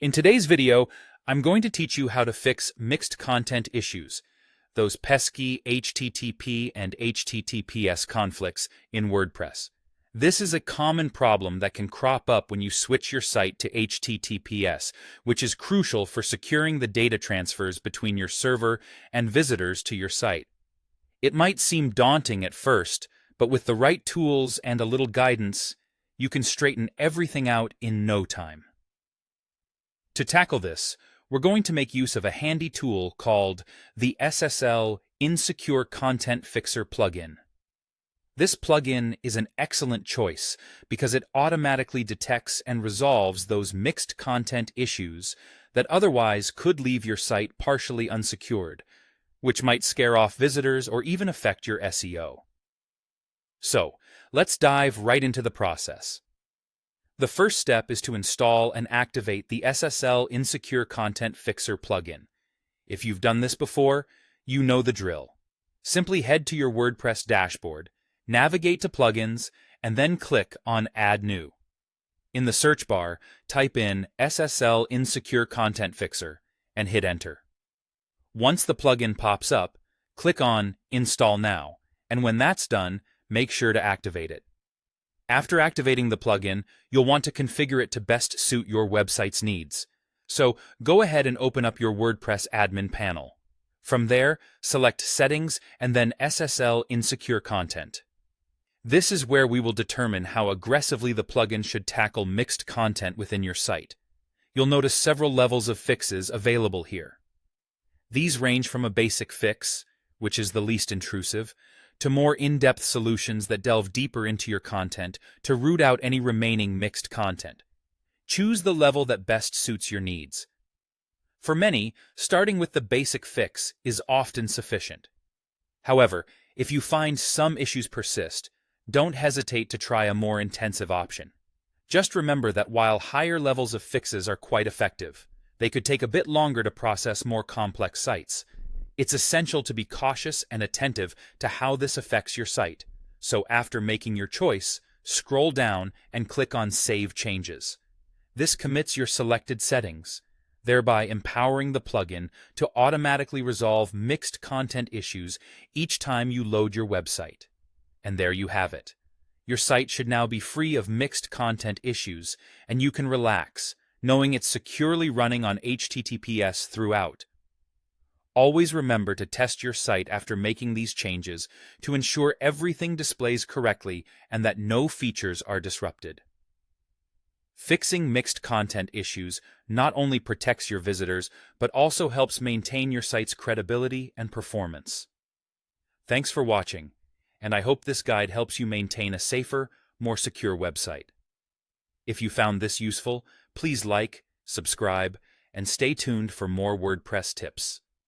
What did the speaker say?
In today's video, I'm going to teach you how to fix mixed content issues, those pesky HTTP and HTTPS conflicts in WordPress. This is a common problem that can crop up when you switch your site to HTTPS, which is crucial for securing the data transfers between your server and visitors to your site. It might seem daunting at first, but with the right tools and a little guidance, you can straighten everything out in no time. To tackle this, we're going to make use of a handy tool called the SSL Insecure Content Fixer plugin. This plugin is an excellent choice because it automatically detects and resolves those mixed content issues that otherwise could leave your site partially unsecured, which might scare off visitors or even affect your SEO. So, let's dive right into the process. The first step is to install and activate the SSL Insecure Content Fixer plugin. If you've done this before, you know the drill. Simply head to your WordPress dashboard, navigate to Plugins, and then click on Add New. In the search bar, type in SSL Insecure Content Fixer and hit Enter. Once the plugin pops up, click on Install Now, and when that's done, make sure to activate it. After activating the plugin, you'll want to configure it to best suit your website's needs. So go ahead and open up your WordPress admin panel. From there, select Settings and then SSL Insecure Content. This is where we will determine how aggressively the plugin should tackle mixed content within your site. You'll notice several levels of fixes available here. These range from a basic fix, which is the least intrusive, to more in-depth solutions that delve deeper into your content to root out any remaining mixed content. Choose the level that best suits your needs. For many, starting with the basic fix is often sufficient. However, if you find some issues persist, don't hesitate to try a more intensive option. Just remember that while higher levels of fixes are quite effective, they could take a bit longer to process more complex sites. It's essential to be cautious and attentive to how this affects your site. So after making your choice, scroll down and click on Save Changes. This commits your selected settings, thereby empowering the plugin to automatically resolve mixed content issues each time you load your website. And there you have it. Your site should now be free of mixed content issues, and you can relax, knowing it's securely running on HTTPS throughout. Always remember to test your site after making these changes to ensure everything displays correctly and that no features are disrupted. Fixing mixed content issues not only protects your visitors, but also helps maintain your site's credibility and performance. Thanks for watching, and I hope this guide helps you maintain a safer, more secure website. If you found this useful, please like, subscribe, and stay tuned for more WordPress tips.